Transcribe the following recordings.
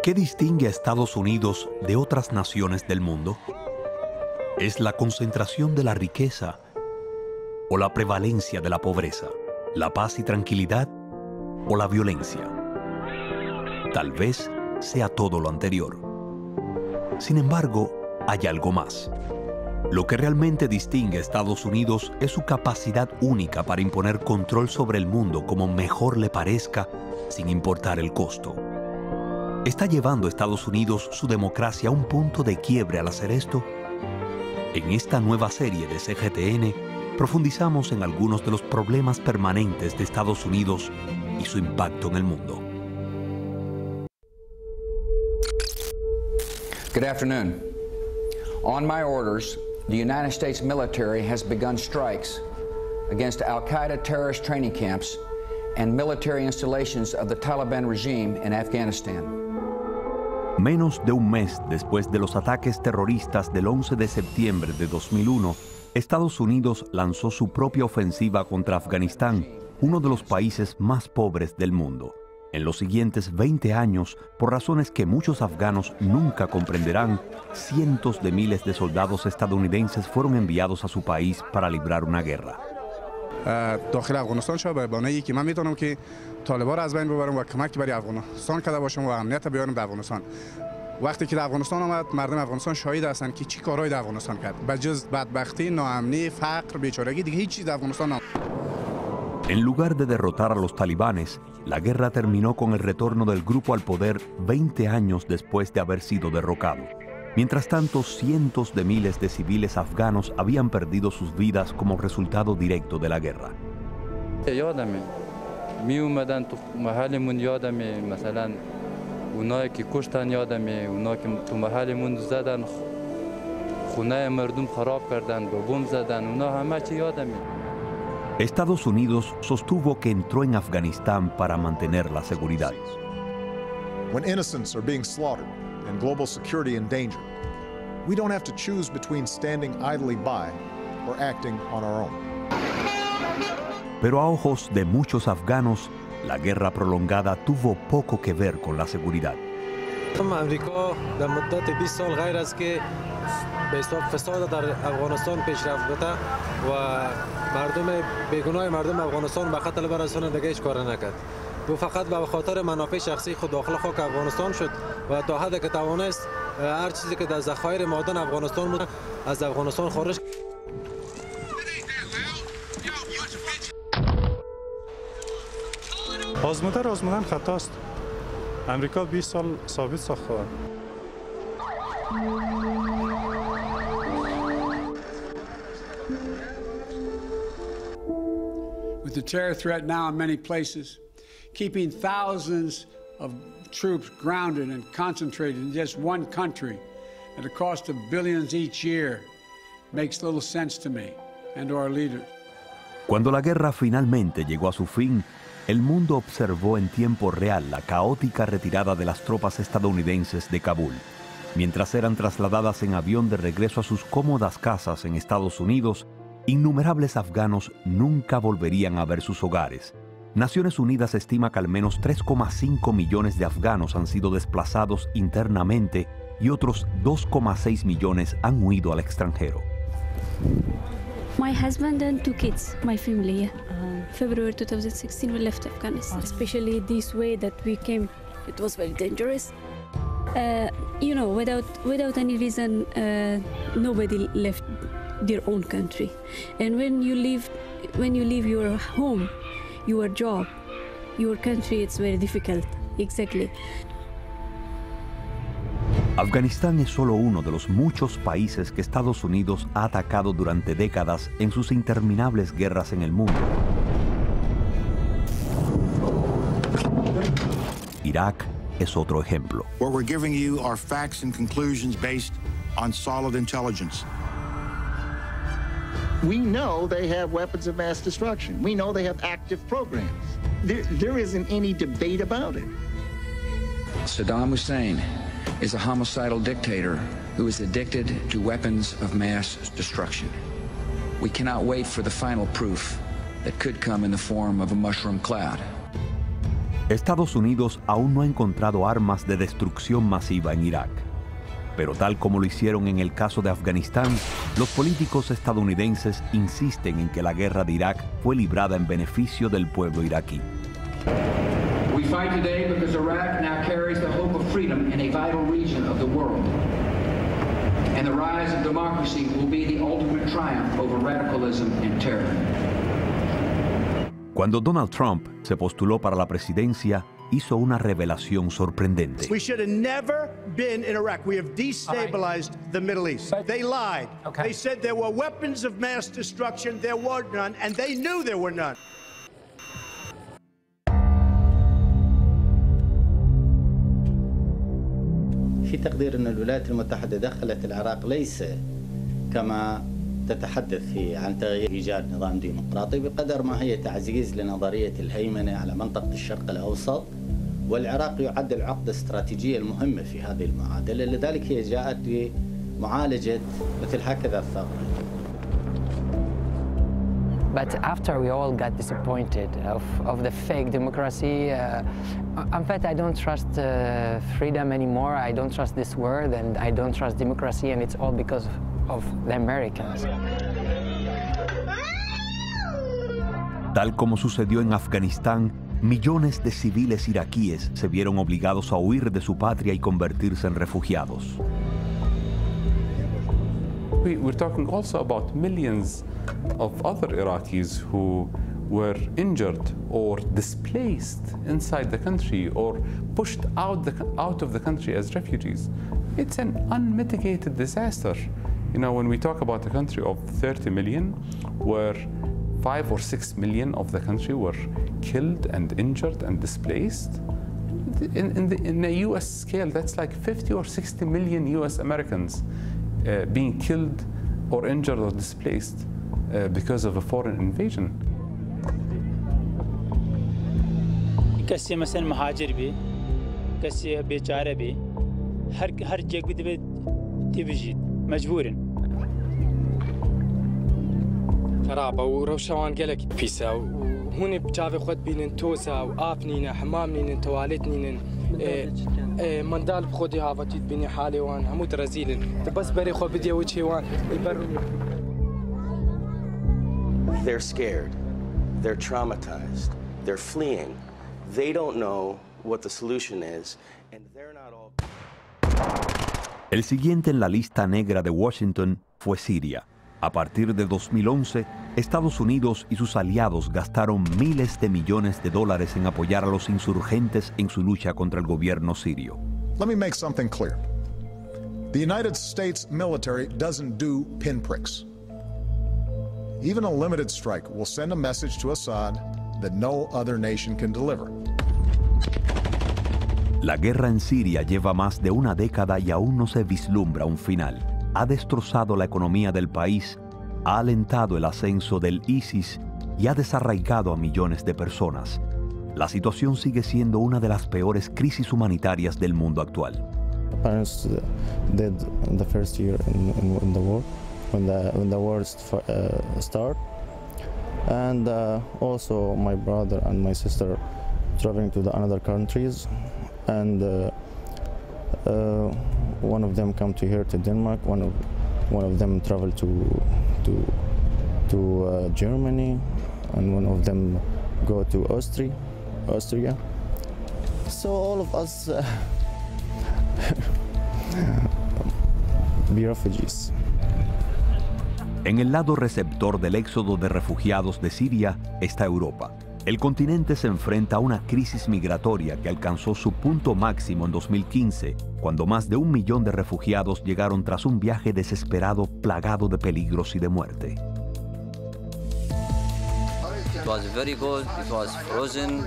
¿Qué distingue a Estados Unidos de otras naciones del mundo? ¿Es la concentración de la riqueza o la prevalencia de la pobreza? ¿La paz y tranquilidad o la violencia? Tal vez sea todo lo anterior. Sin embargo, hay algo más. Lo que realmente distingue a Estados Unidos es su capacidad única para imponer control sobre el mundo como mejor le parezca, sin importar el costo. ¿Está llevando a Estados Unidos su democracia a un punto de quiebre al hacer esto? En esta nueva serie de CGTN, profundizamos en algunos de los problemas permanentes de Estados Unidos y su impacto en el mundo. Good afternoon. On my orders, the United States military has begun strikes against Al-Qaeda terrorist training camps and military installations of the Taliban regime in Afghanistan. Menos de un mes después de los ataques terroristas del 11 de septiembre de 2001, Estados Unidos lanzó su propia ofensiva contra Afganistán, uno de los países más pobres del mundo. En los siguientes 20 años, por razones que muchos afganos nunca comprenderán, cientos de miles de soldados estadounidenses fueron enviados a su país para librar una guerra. داخل افغانستان شو به بهانه‌ای که من میتونم که طالبان را از بین ببرم و کمک برای افغانستان کرده باشم و امنیت بیارم به افغانستان. وقتی که در افغانستان آمد مردم افغانستان شاهد هستند که چی کارهایی در افغانستان کرد. به جز بدبختی، ناامنی، فقر، بیچارگی دیگه هیچ چیز در افغانستان En lugar de derrotar a los talibanes, la guerra terminó con el retorno del grupo al poder 20 años después de haber sido derrocado. Mientras tanto, cientos de miles de civiles afganos habían perdido sus vidas como resultado directo de la guerra. یادمه می اومدن تو محلمون، یادمه مثلا اونایی که کشتن، یادمه اونایی که تو محلمون زدن، خونه مردم خراب کردن، بمب زدن، اونا همه چی یادمه. Estados Unidos sostuvo que entró en Afganistán para mantener la seguridad. When innocents are being slaughtered and global security in danger, we don't have to choose between standing idly by or acting on our own. Pero a ojos de muchos afganos, la guerra prolongada tuvo poco que ver con la seguridad. آمریکا در مدت 20 سال غیر از که به حساب فساد در افغانستان پیشرفت بوده و مردم بیگناه مردم افغانستان به قتل برسانه دیگه هیچ کار نکرد. او فقط به خاطر منافع شخصی خود داخل خاک افغانستان شد و تا حدی که توانست هر چیزی که در ذخایر معدن افغانستان بود از افغانستان خارج. آزمودن خطاست. امریکا 20 سال ثابت ساخته. With the terror threat now in many places, keeping thousands of troops grounded and concentrated in just one country at a cost of billions each year makes little sense to me and to our leaders. Cuando la guerra finalmente llegó a su fin, el mundo observó en tiempo real la caótica retirada de las tropas estadounidenses de Kabul. Mientras eran trasladadas en avión de regreso a sus cómodas casas en Estados Unidos, innumerables afganos nunca volverían a ver sus hogares. Naciones Unidas estima que al menos 3,5 millones de afganos han sido desplazados internamente y otros 2,6 millones han huido al extranjero. My husband and 2 kids, my family. February 2016 we left Afghanistan. Especially this way that we came, it was very dangerous. You know, without any reason, nobody left their own country. And when you leave your home, your job, your country, it's very difficult. Exactly. Afganistán es solo uno de los muchos países que Estados Unidos ha atacado durante décadas en sus interminables guerras en el mundo. Irak es otro ejemplo. What we're giving you are facts and conclusions based on solid intelligence. We know they have weapons of mass destruction. We know they have active programs. There isn't any debate about it. Saddam Hussein is a homicidal dictator who is addicted to weapons of mass destruction. We cannot wait for the final proof that could come in the form of a mushroom cloud. Estados Unidos aún no ha encontrado armas de destrucción masiva en Irak. Pero tal como lo hicieron en el caso de Afganistán, los políticos estadounidenses insisten en que la guerra de Irak fue librada en beneficio del pueblo iraquí. We fight today because Iraq now carries the hope of freedom in a vital region of the world. And the rise of democracy will be the ultimate triumph over radicalism and terror. Cuando Donald Trump se postuló para la presidencia, hizo una revelación sorprendente. We should have never been in Iraq. We have destabilized the Middle East. They lied. They said there were weapons of mass destruction. There were none, and they knew there were none. في تقدير أن الولايات المتحدة دخلت العراق ليس كما تتحدث هي عن تغيير إيجاد نظام ديمقراطي بقدر ما هي تعزيز لنظرية الهيمنة على منطقة الشرق الأوسط، والعراق يعد العقدة الاستراتيجية المهمة في هذه المعادلة، لذلك هي جاءت لمعالجة مثل هكذا الثغرة. But after we all got disappointed of the fake democracy, in fact, I don't trust freedom anymore. I don't trust this word, and I don't trust democracy, and it's all because of the Americans. Tal como sucedió en Afganistán, millones de civiles iraquíes se vieron obligados a huir de su patria y convertirse en refugiados. We're talking also about millions of other Iraqis who were injured or displaced inside the country or pushed out of the country as refugees. It's an unmitigated disaster. You know, when we talk about a country of 30 million, where 5 or 6 million of the country were killed and injured and displaced, in a US scale, that's like 50 or 60 million US Americans being killed or injured or displaced because of a foreign invasion. كسي مثلا مهاجر بي كسي بيچاره بي هر جيك بدي تبجي مجبور خرابه وروشوان قالك فيسا وهون بجافي خد بينن توسا وافنين حمام نين تواليت نين مندال بخودي هافتيت بيني حالي وان هموت رزيل بس بري خو بدي وجهي وان They're scared, they're traumatized, they're fleeing, they don't know what the solution is, and they're not all... El siguiente en la lista negra de Washington fue Siria. A partir de 2011, Estados Unidos y sus aliados gastaron miles de millones de dólares en apoyar a los insurgentes en su lucha contra el gobierno sirio. Let me make something clear. The United States military doesn't do pinpricks. Even a limited strike will send a message to Assad that no other nation can deliver. La guerra en Siria lleva más de una década y aún no se vislumbra un final. Ha destrozado la economía del país, ha alentado el ascenso del ISIS y ha desarraigado a millones de personas. La situación sigue siendo una de las peores crisis humanitarias del mundo actual. Parents did in the first year in the war, when the war started, and also my brother and my sister traveling to the other countries, and one of them come to here to Denmark. One of them traveled to Germany, and one of them go to Austria. So all of us be refugees. En el lado receptor del éxodo de refugiados de Siria está Europa. El continente se enfrenta a una crisis migratoria que alcanzó su punto máximo en 2015, cuando más de 1 millón de refugiados llegaron tras un viaje desesperado plagado de peligros y de muerte. It was very cold, it was frozen.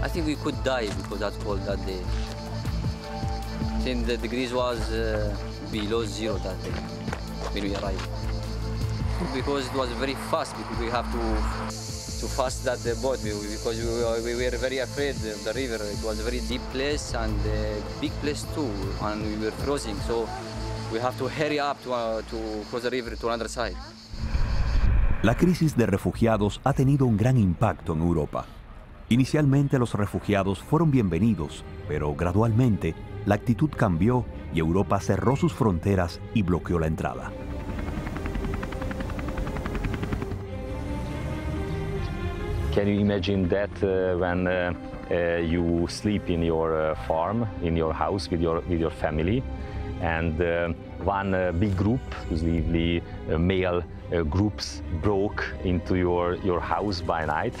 I think we could die because that's cold that day. I think the degrees was below 0 that day when we arrived. Because it was very fast, because we have to fast that boat because we were very afraid of the river. It was a very deep place and a big place too, and we were frozen, so we have to hurry up to cross the river to another side. La crisis de refugiados ha tenido un gran impacto en Europa. Inicialmente los refugiados fueron bienvenidos, pero gradualmente la actitud cambió y Europa cerró sus fronteras y bloqueó la entrada. Can you imagine that when you sleep in your farm, in your house with your family, and one big group, usually male groups, broke into your house by night.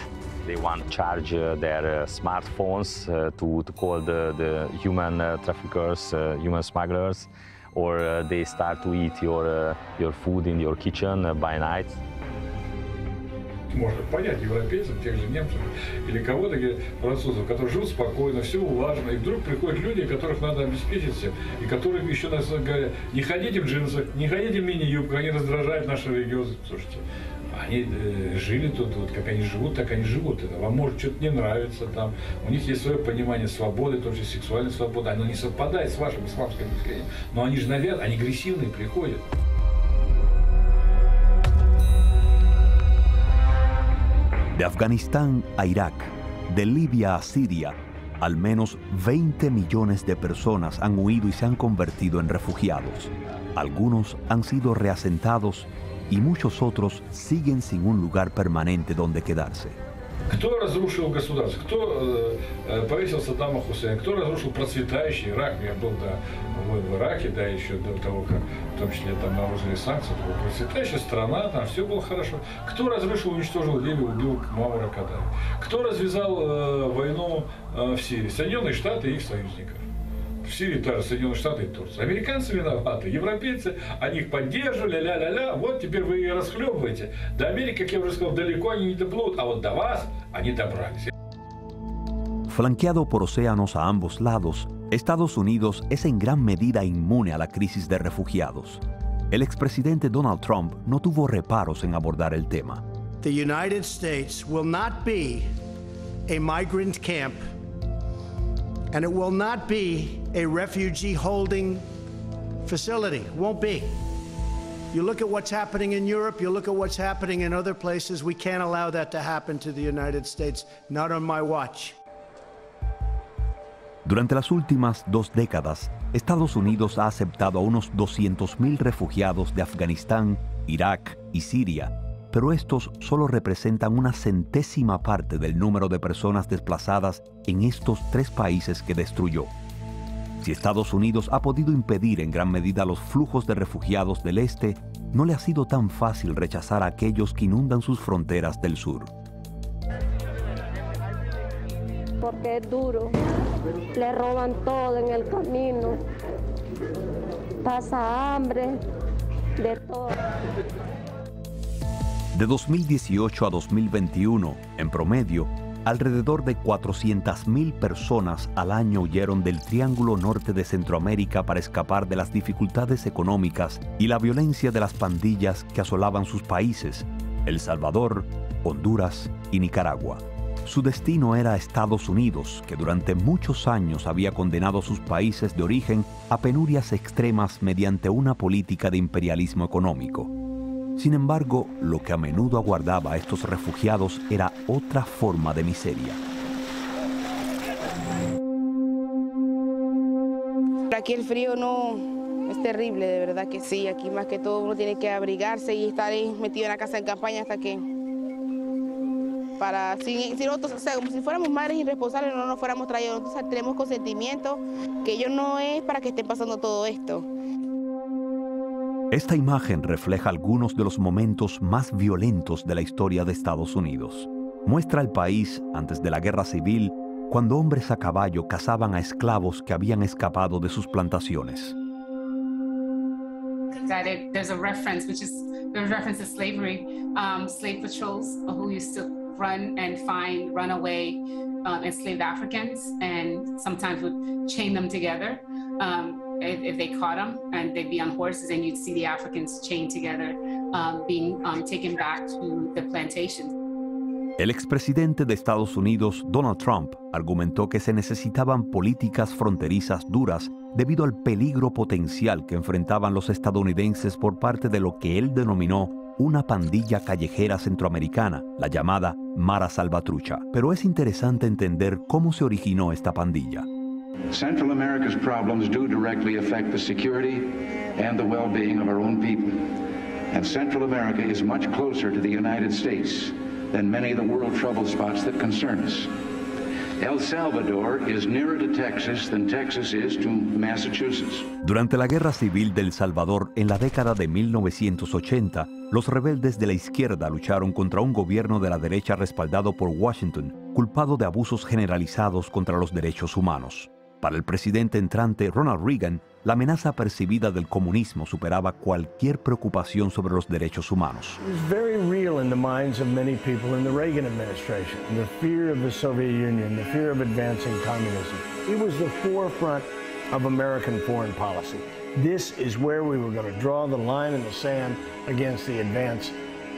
They want to charge their smartphones to call the human traffickers, human smugglers, or they start to eat your food in your kitchen by night. Можно понять европейцев, тех же немцев или кого-то, французов, которые живут спокойно, все улажено, и вдруг приходят люди, которых надо обеспечить всем, и которые еще нас говорят, не ходите в джинсах, не ходите в мини-юбках, они раздражают наши религиозы. Слушайте, они жили тут, вот как они живут, так они живут. Это вам может что-то не нравится там, у них есть свое понимание свободы, тоже сексуальной свободы, оно не совпадает с вашим исламским мышлением, но они же навязаны, они агрессивные приходят. De Afganistán a Irak, de Libia a Siria, al menos 20 millones de personas han huido y se han convertido en refugiados. Algunos han sido reasentados y muchos otros siguen sin un lugar permanente donde quedarse. Кто разрушил государство? Кто повесил Саддама Хусейна? Кто разрушил процветающий Ирак? Я был в Ираке, да, еще до того, как в том числе там наложили санкции. Это была процветающая страна, там все было хорошо. Кто разрушил, уничтожил Ливию, убил Муаммара Каддафи? Кто развязал войну в Сирии? Соединенные Штаты и их союзников. В Сирии тоже Соединенные Штаты и Турция. Американцы виноваты, европейцы, они их поддерживали, ля-ля-ля, вот теперь вы и расхлебываете. До Америки, как я уже сказал, далеко они не доплывут, а вот до вас они добрались. Flanqueado por océanos a ambos lados, Estados Unidos es en gran medida inmune a la crisis de refugiados. El expresidente Donald Trump no tuvo reparos en abordar el tema. The United States will not be a migrant camp, and it will not be a refugee holding facility. It won't be. You look at what's happening in Europe, you look at what's happening in other places, we can't allow that to happen to the United States, not on my watch. Durante las últimas 2 décadas, Estados Unidos ha aceptado a unos 200.000 refugiados de Afganistán, Irak y Siria, pero estos solo representan una centésima parte del número de personas desplazadas en estos 3 países que destruyó. Si Estados Unidos ha podido impedir en gran medida los flujos de refugiados del este, no le ha sido tan fácil rechazar a aquellos que inundan sus fronteras del sur. Porque es duro, le roban todo en el camino, pasa hambre, de todo. De 2018 a 2021, en promedio, alrededor de 400.000 personas al año huyeron del Triángulo Norte de Centroamérica para escapar de las dificultades económicas y la violencia de las pandillas que asolaban sus países, El Salvador, Honduras y Nicaragua. Su destino era Estados Unidos, que durante muchos años había condenado a sus países de origen a penurias extremas mediante una política de imperialismo económico. Sin embargo, lo que a menudo aguardaba a estos refugiados era otra forma de miseria. Aquí el frío no es terrible, de verdad que sí. Aquí más que todo uno tiene que abrigarse y estar ahí metido en la casa de campaña hasta que... si nosotros, o sea, como si fuéramos madres irresponsables, no nos fuéramos traídos. Entonces tenemos consentimiento que ellos no es para que estén pasando todo esto. Esta imagen refleja algunos de los momentos más violentos de la historia de Estados Unidos. Muestra el país antes de la Guerra Civil, cuando hombres a caballo cazaban a esclavos que habían escapado de sus plantaciones. There's a reference, there's reference to slavery, slave patrols who used to run and find runaway enslaved Africans, and sometimes would chain them together. If they caught them, and they'd be on horses, and you'd see the Africans chained together, being taken back to the plantations. El expresidente de Estados Unidos, Donald Trump, argumentó que se necesitaban políticas fronterizas duras debido al peligro potencial que enfrentaban los estadounidenses por parte de lo que él denominó una pandilla callejera centroamericana, la llamada Mara Salvatrucha. Pero es interesante entender cómo se originó esta pandilla. Central America's problems do directly affect the security and the well-being of our own people. And Central America is much closer to the United States than many of the world trouble spots that concern us. El Salvador is nearer to Texas than Texas is to Massachusetts. Durante la Guerra Civil de El Salvador, en la década de 1980, los rebeldes de la izquierda lucharon contra un gobierno de la derecha respaldado por Washington, culpado de abusos generalizados contra los derechos humanos. Para el presidente entrante Ronald Reagan, la amenaza percibida del comunismo superaba cualquier preocupación sobre los derechos humanos. It was very real in the minds of many people in the Reagan administration. The fear of the Soviet Union, the fear of advancing communism. It was the forefront of American foreign policy. This is where we were going to draw the line in the sand against the advance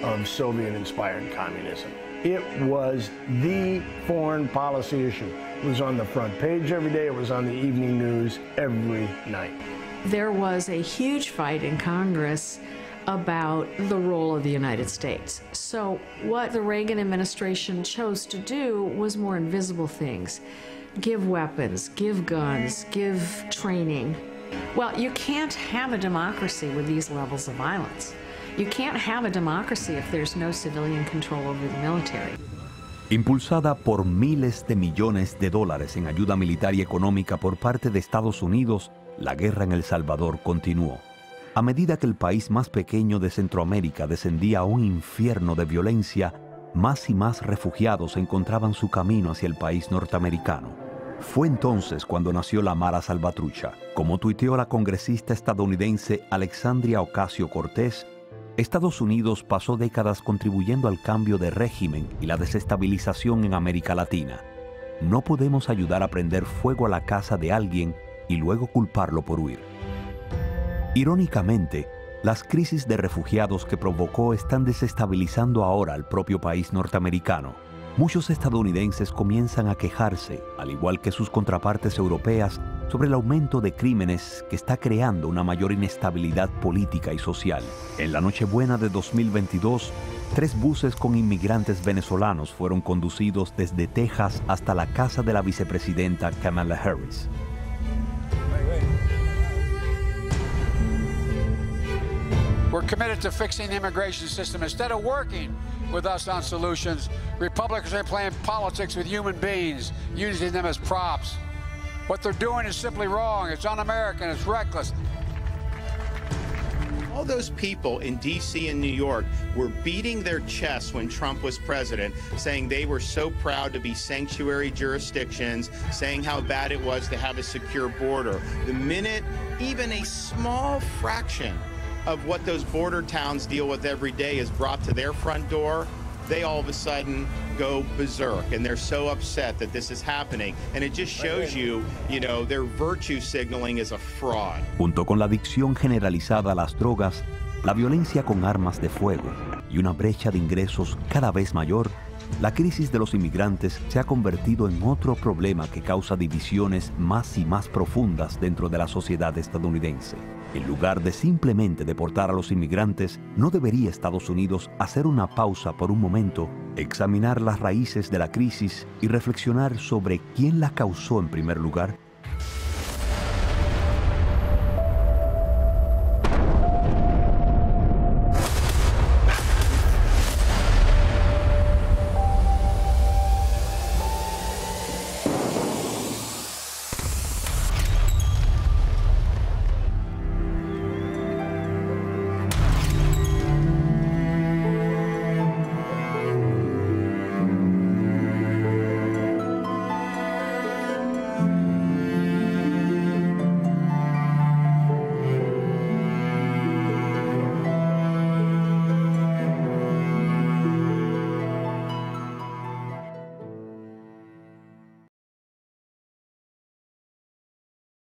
of Soviet-inspired communism. It was the foreign policy issue. It was on the front page every day. It was on the evening news every night. There was a huge fight in Congress about the role of the United States. So what the Reagan administration chose to do was more invisible things. Give weapons, give guns, give training. Well, you can't have a democracy with these levels of violence. You can't have a democracy if there's no civilian control over the military. Impulsada por miles de millones de dólares en ayuda militar y económica por parte de Estados Unidos, la guerra en El Salvador continuó. A medida que el país más pequeño de Centroamérica descendía a un infierno de violencia, más y más refugiados encontraban su camino hacia el país norteamericano. Fue entonces cuando nació la Mara Salvatrucha. Como tuiteó la congresista estadounidense Alexandria Ocasio-Cortez, Estados Unidos pasó décadas contribuyendo al cambio de régimen y la desestabilización en América Latina. No podemos ayudar a prender fuego a la casa de alguien y luego culparlo por huir. Irónicamente, las crisis de refugiados que provocó están desestabilizando ahora al propio país norteamericano. Muchos estadounidenses comienzan a quejarse, al igual que sus contrapartes europeas, sobre el aumento de crímenes que está creando una mayor inestabilidad política y social. En la Nochebuena de 2022, 3 buses con inmigrantes venezolanos fueron conducidos desde Texas hasta la casa de la vicepresidenta Kamala Harris. We're committed to fixing the immigration system. Instead of working with us on solutions, Republicans are playing politics with human beings, using them as props. What they're doing is simply wrong. It's un-American. It's reckless. All those people in D.C. and New York were beating their chests when Trump was president, saying they were so proud to be sanctuary jurisdictions, saying how bad it was to have a secure border. The minute even a small fraction of what those border towns deal with every day is brought to their front door, they all of a sudden go berserk, and they're so upset that this is happening. And it just shows you, their virtue signaling is a fraud. Junto con la adicción generalizada a las drogas, la violencia con armas de fuego y una brecha de ingresos cada vez mayor, la crisis de los inmigrantes se ha convertido en otro problema que causa divisiones más y más profundas dentro de la sociedad estadounidense. En lugar de simplemente deportar a los inmigrantes, ¿no debería Estados Unidos hacer una pausa por un momento, examinar las raíces de la crisis y reflexionar sobre quién la causó en primer lugar?